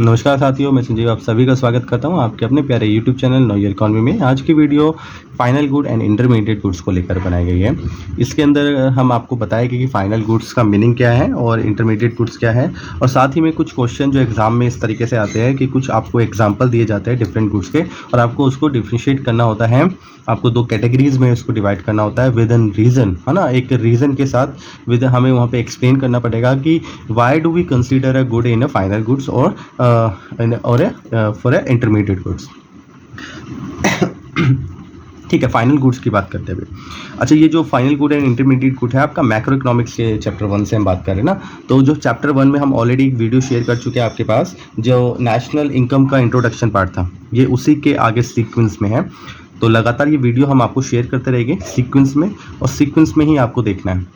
नमस्कार साथियों, मैं संजीव आप सभी का स्वागत करता हूं आपके अपने प्यारे YouTube चैनल नो ईयर इकॉनमी में। आज की video final good and intermediate goods को लेकर बनाई गई है। इसके अंदर हम आपको बताएंगे कि फाइनल गुड्स का मीनिंग क्या है और इंटरमीडिएट गुड्स क्या है, और साथ ही में कुछ क्वेश्चन जो एग्जाम में इस तरीके से आते हैं कि कुछ आपको एग्जाम्पल दिए जाते हैं डिफरेंट गुड्स के, और आपको उसको डिफ्रेंशिएट करना होता है। आपको दो कैटेगरीज में उसको डिवाइड करना होता है विद एन रीज़न, है ना। एक रीज़न के साथ विद हमें वहाँ पे एक्सप्लेन करना पड़ेगा कि why do we consider a good in a final goods और फॉर अ इंटरमीडिएट गुड्स। ठीक है, फाइनल गुड्स की बात करते हैं अभी। अच्छा, ये जो final good and intermediate good है आपका मैक्रो इकोनॉमिक्स के चैप्टर 1 से हम बात कर रहे हैं ना। तो जो चैप्टर 1 में हम ऑलरेडी एक वीडियो शेयर कर चुके हैं आपके पास, जो नेशनल इनकम का इंट्रोडक्शन पार्ट था, ये उसी के आगे सीक्वेंस में है। तो लगातार ये वीडियो हम आपको शेयर करते रहेंगे सीक्वेंस में, और सीक्वेंस में ही आपको देखना है।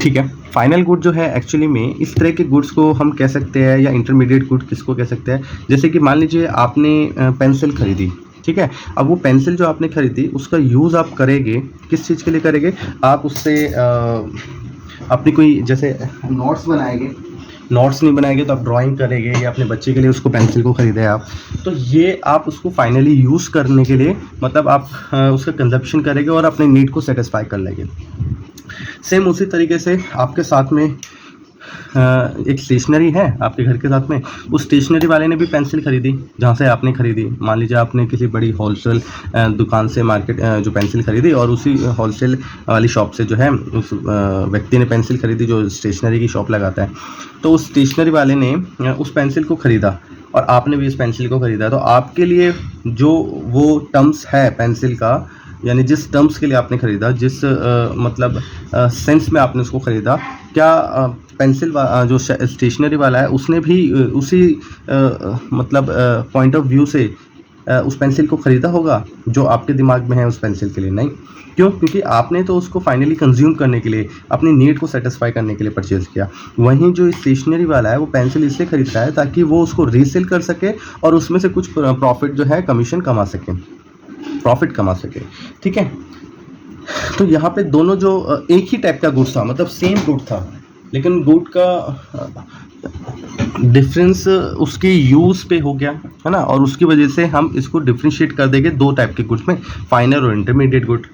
ठीक है, फाइनल गुड जो है एक्चुअली में इस तरह के गुड्स को हम कह सकते हैं, या इंटरमीडिएट गुड किसको कह सकते हैं। जैसे कि मान लीजिए आपने पेंसिल खरीदी, ठीक है। अब वो पेंसिल जो आपने खरीदी उसका यूज़ आप करेंगे, किस चीज़ के लिए करेंगे? आप उससे अपनी कोई जैसे नोट्स बनाएंगे, नोट्स नहीं बनाएंगे तो आप ड्राइंग करेंगे, या अपने बच्चे के लिए उसको पेंसिल को खरीदे आप, तो ये आप उसको फाइनली यूज़ करने के लिए, मतलब आप उसका कंजप्शन करेंगे और अपने नीड को सेटिस्फाई कर लेंगे। सेम उसी तरीके से आपके साथ में एक स्टेशनरी है आपके घर के साथ में, उस स्टेशनरी वाले ने भी पेंसिल खरीदी जहाँ से आपने खरीदी। मान लीजिए आपने किसी बड़ी होलसेल दुकान से मार्केट जो पेंसिल खरीदी, और उसी होलसेल वाली शॉप से जो है उस व्यक्ति ने पेंसिल खरीदी जो स्टेशनरी की शॉप लगाता है। तो उस स्टेशनरी वाले ने उस पेंसिल को ख़रीदा और आपने भी इस पेंसिल को ख़रीदा। तो आपके लिए जो वो टर्म्स है पेंसिल का, यानी जिस टर्म्स के लिए आपने ख़रीदा, जिस मतलब सेंस में आपने उसको ख़रीदा, क्या पेंसिल जो स्टेशनरी वाला है उसने भी उसी मतलब पॉइंट ऑफ व्यू से उस पेंसिल को ख़रीदा होगा जो आपके दिमाग में है उस पेंसिल के लिए? नहीं। क्यों? क्योंकि आपने तो उसको फाइनली कंज्यूम करने के लिए, अपनी नीड को सेटिस्फाई करने के लिए परचेज़ किया। वहीं जो स्टेशनरी वाला है वो पेंसिल इसलिए खरीद रहा है ताकि वो उसको रीसेल कर सके और उसमें से कुछ प्रॉफिट जो है कमीशन कमा सके, प्रॉफिट कमा सके। ठीक है, तो यहाँ पे दोनों जो एक ही टाइप का गुड था, मतलब सेम गुड था, लेकिन गुड का डिफरेंस उसके यूज़ पे हो गया, है ना। और उसकी वजह से हम इसको डिफ्रेंशिएट कर देंगे दो टाइप के गुड्स में, फाइनल और इंटरमीडिएट गुड।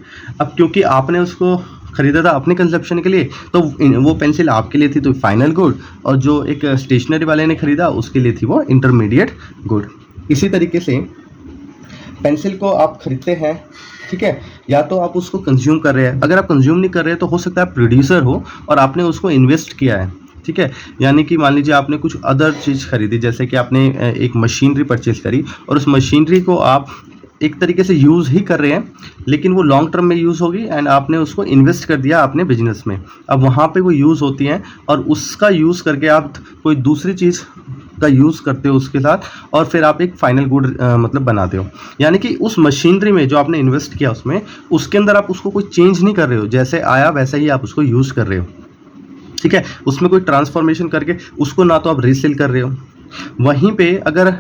अब क्योंकि आपने उसको खरीदा था अपने कंजप्शन के लिए, तो वो पेंसिल आपके लिए थी तो फाइनल गुड, और जो एक स्टेशनरी वाले ने खरीदा उसके लिए थी वो इंटरमीडिएट गुड। इसी तरीके से पेंसिल को आप खरीदते हैं, ठीक है, या तो आप उसको कंज्यूम कर रहे हैं। अगर आप कंज्यूम नहीं कर रहे हैं तो हो सकता है प्रोड्यूसर हो और आपने उसको इन्वेस्ट किया है, ठीक है। यानी कि मान लीजिए आपने कुछ अदर चीज़ खरीदी, जैसे कि आपने एक मशीनरी परचेज करी, और उस मशीनरी को आप एक तरीके से यूज़ ही कर रहे हैं, लेकिन वो लॉन्ग टर्म में यूज़ होगी, एंड आपने उसको इन्वेस्ट कर दिया अपने बिजनेस में। अब वहाँ पे वो यूज़ होती हैं, और उसका यूज़ करके आप कोई दूसरी चीज़ का यूज़ करते हो उसके साथ, और फिर आप एक फाइनल गुड मतलब बनाते हो। यानी कि उस मशीनरी में जो आपने इन्वेस्ट किया उसमें, उसके अंदर आप उसको कोई चेंज नहीं कर रहे हो, जैसे आया वैसा ही आप उसको यूज़ कर रहे हो, ठीक है। उसमें कोई ट्रांसफॉर्मेशन करके उसको ना तो आप रीसेल कर रहे हो। वहीं पे अगर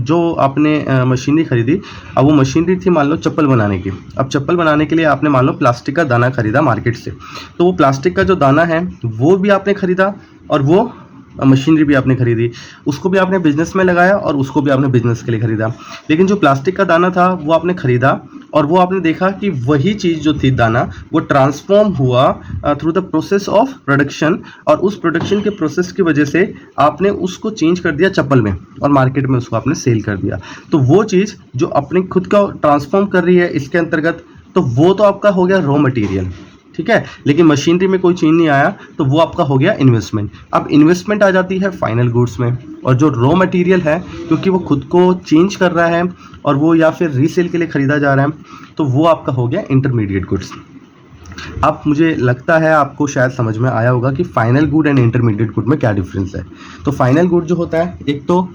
जो आपने मशीनरी खरीदी, अब वो मशीनरी थी मान लो चप्पल बनाने की। अब चप्पल बनाने के लिए आपने मान लो प्लास्टिक का दाना खरीदा मार्केट से, तो वो प्लास्टिक का जो दाना है वो भी आपने खरीदा, और वो मशीनरी भी आपने खरीदी, उसको भी आपने बिजनेस में लगाया और उसको भी आपने बिजनेस के लिए खरीदा। लेकिन जो प्लास्टिक का दाना था वो आपने खरीदा, और वो आपने देखा कि वही चीज़ जो थी दाना, वो ट्रांसफॉर्म हुआ through the process of production, और उस प्रोडक्शन के प्रोसेस की वजह से आपने उसको चेंज कर दिया चप्पल में, और मार्केट में उसको आपने सेल कर दिया। तो वो चीज़ जो अपने खुद का ट्रांसफॉर्म कर रही है इसके अंतर्गत, तो वो तो आपका हो गया रॉ मटेरियल, ठीक है। लेकिन मशीनरी में कोई चेंज नहीं आया, तो वो आपका हो गया इन्वेस्टमेंट। अब इन्वेस्टमेंट आ जाती है फाइनल गुड्स में, और जो रॉ मटेरियल है क्योंकि वो खुद को चेंज कर रहा है और वो या फिर रीसेल के लिए ख़रीदा जा रहा है, तो वो आपका हो गया इंटरमीडिएट गुड्स। अब मुझे लगता है आपको शायद समझ में आया होगा कि final good and intermediate good में क्या डिफरेंस है। तो फाइनल गुड जो होता है, एक तो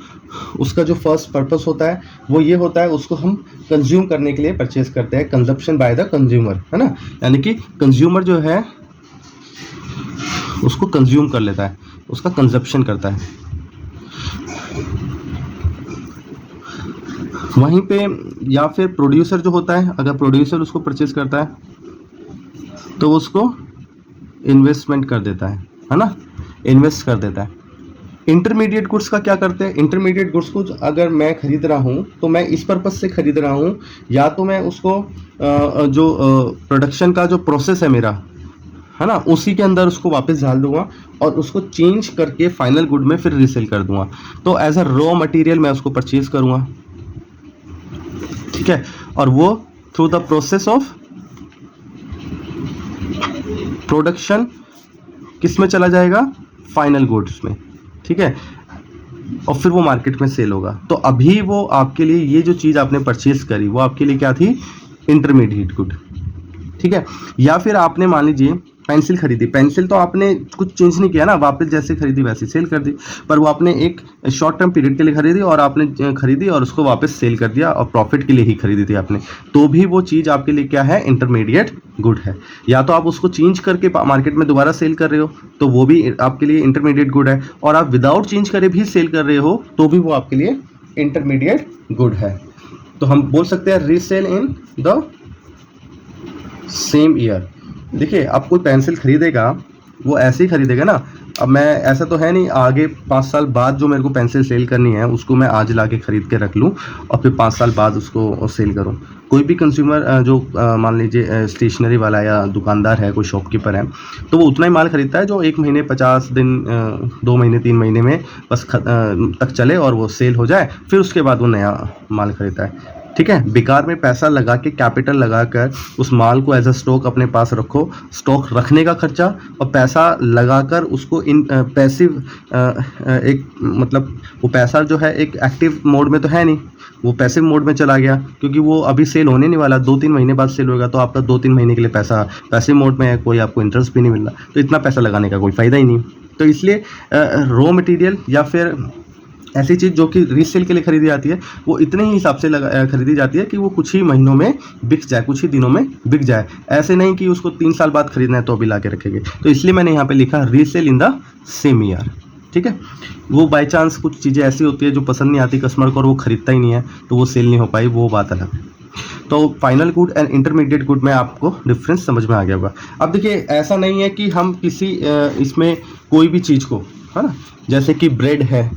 उसका जो फर्स्ट पर्पस होता है वो ये होता है, उसको हम कंज्यूम करने के लिए परचेज करते हैं, कंजप्शन बाय द कंज्यूमर, है ना। यानी कि कंज्यूमर जो है उसको कंज्यूम कर लेता है, उसका कंजप्शन करता है। वहीं पे या फिर प्रोड्यूसर जो होता है, अगर प्रोड्यूसर उसको परचेज करता है तो उसको इन्वेस्टमेंट कर देता है ना, इन्वेस्ट कर देता है। इंटरमीडिएट गुड्स का क्या करते हैं, इंटरमीडिएट गुड्स को अगर मैं खरीद रहा हूँ तो मैं इस पर्पज से खरीद रहा हूँ, या तो मैं उसको जो प्रोडक्शन का जो प्रोसेस है मेरा, है ना, उसी के अंदर उसको वापस डाल दूंगा और उसको चेंज करके फाइनल गुड में फिर रीसेल कर दूंगा। तो एज अ रॉ मटेरियल मैं उसको परचेज करूंगा, ठीक है, और वो through the process of production किस में चला जाएगा, फाइनल गुड्स में, ठीक है, और फिर वो मार्केट में सेल होगा। तो अभी वो आपके लिए ये जो चीज़ आपने परचेज करी वो आपके लिए क्या थी, इंटरमीडिएट गुड, ठीक है। या फिर आपने मान लीजिए पेंसिल खरीदी, पेंसिल तो आपने कुछ चेंज नहीं किया ना, वापस जैसे खरीदी वैसे सेल कर दी, पर वो आपने एक शॉर्ट टर्म पीरियड के लिए खरीदी और आपने खरीदी और उसको वापस सेल कर दिया और प्रॉफिट के लिए ही खरीदी थी आपने, तो भी वो चीज़ आपके लिए क्या है, इंटरमीडिएट गुड है। या तो आप उसको चेंज करके मार्केट में दोबारा सेल कर रहे हो तो वो भी आपके लिए इंटरमीडिएट गुड है, और आप विदाउट चेंज करे भी सेल कर रहे हो तो भी वो आपके लिए इंटरमीडिएट गुड है। तो हम बोल सकते हैं resale in the same year. देखिए, आप कोई पेंसिल खरीदेगा वो ऐसे ही खरीदेगा ना, अब मैं ऐसा तो है नहीं आगे 5 साल बाद जो मेरे को पेंसिल सेल करनी है उसको मैं आज ला के ख़रीद के रख लूँ और फिर 5 साल बाद उसको सेल करूँ। कोई भी कंज्यूमर जो मान लीजिए स्टेशनरी वाला या दुकानदार है, कोई शॉपकीपर है, तो वो उतना ही माल ख़रीदता है जो 1 महीने 50 दिन 2 महीने 3 महीने में बस तक चले और वो सेल हो जाए, फिर उसके बाद वो नया माल ख़रीदता है, ठीक है। बेकार में पैसा लगा के, कैपिटल लगा कर उस माल को एज अ स्टॉक अपने पास रखो, स्टॉक रखने का खर्चा और पैसा लगाकर उसको इन पैसिव एक मतलब वो पैसा जो है एक एक्टिव मोड में तो है नहीं, वो पैसिव मोड में चला गया, क्योंकि वो अभी सेल होने नहीं वाला, 2-3 महीने बाद सेल होगा, तो आपका 2-3 महीने के लिए पैसा पैसिव मोड में है, कोई आपको इंटरेस्ट भी नहीं मिल रहा, तो इतना पैसा लगाने का कोई फ़ायदा ही नहीं। तो इसलिए रॉ मटेरियल या फिर ऐसी चीज़ जो कि रीसेल के लिए खरीदी जाती है वो इतने ही हिसाब से खरीदी जाती है कि वो कुछ ही महीनों में बिक जाए, कुछ ही दिनों में बिक जाए, ऐसे नहीं कि उसको 3 साल बाद खरीदना है तो अभी ला के रखेंगे। तो इसलिए मैंने यहाँ पे लिखा resale in the same year, ठीक है। वो बाय चांस कुछ चीज़ें ऐसी होती है जो पसंद नहीं आती कस्टमर को और वो ख़रीदता ही नहीं है तो वो सेल नहीं हो पाई, वो बात अलग है। तो final good and intermediate good में आपको डिफरेंस समझ में आ गया होगा। अब देखिए, ऐसा नहीं है कि हम किसी इसमें कोई भी चीज़ को, है ना, जैसे कि ब्रेड है,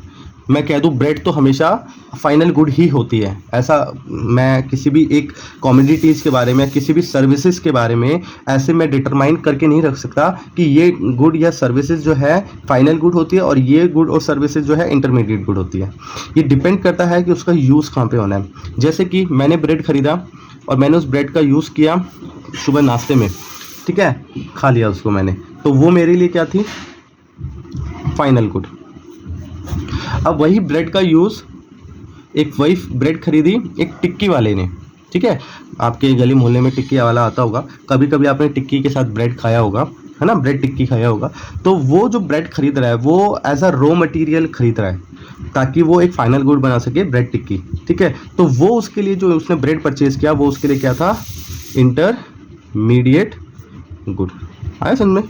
मैं कह दूं ब्रेड तो हमेशा फाइनल गुड ही होती है, ऐसा मैं किसी भी एक कमोडिटीज़ के बारे में, किसी भी सर्विसेज के बारे में ऐसे मैं डिटरमाइन करके नहीं रख सकता कि ये गुड या सर्विसेज जो है फाइनल गुड होती है और ये गुड और सर्विसेज जो है इंटरमीडिएट गुड होती है। ये डिपेंड करता है कि उसका यूज़ कहाँ पे होना है। जैसे कि मैंने ब्रेड ख़रीदा और मैंने उस ब्रेड का यूज़ किया सुबह नाश्ते में, ठीक है, खा लिया उसको मैंने, तो वो मेरे लिए क्या थी, फाइनल गुड। अब वही ब्रेड का यूज़ वही ब्रेड खरीदी एक टिक्की वाले ने, ठीक है, आपके गली मोहल्ले में टिक्की वाला आता होगा, कभी कभी आपने टिक्की के साथ ब्रेड खाया होगा, है ना, ब्रेड टिक्की खाया होगा, तो वो जो ब्रेड खरीद रहा है वो एज अ रॉ मटेरियल खरीद रहा है ताकि वो एक फाइनल गुड बना सके, ब्रेड टिक्की, ठीक है। तो वो उसके लिए जो उसने ब्रेड परचेज किया वो उसके लिए क्या था, इंटरमीडिएट गुड। आया समझ में?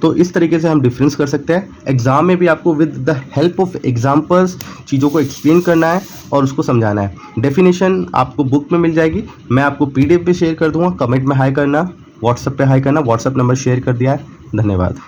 तो इस तरीके से हम डिफरेंस कर सकते हैं। एग्जाम में भी आपको with the help of examples चीज़ों को एक्सप्लेन करना है और उसको समझाना है। डेफिनेशन आपको बुक में मिल जाएगी, मैं आपको PDF पे शेयर कर दूंगा, कमेंट में हाई करना, व्हाट्सएप पे हाई करना, व्हाट्सएप नंबर शेयर कर दिया है। धन्यवाद।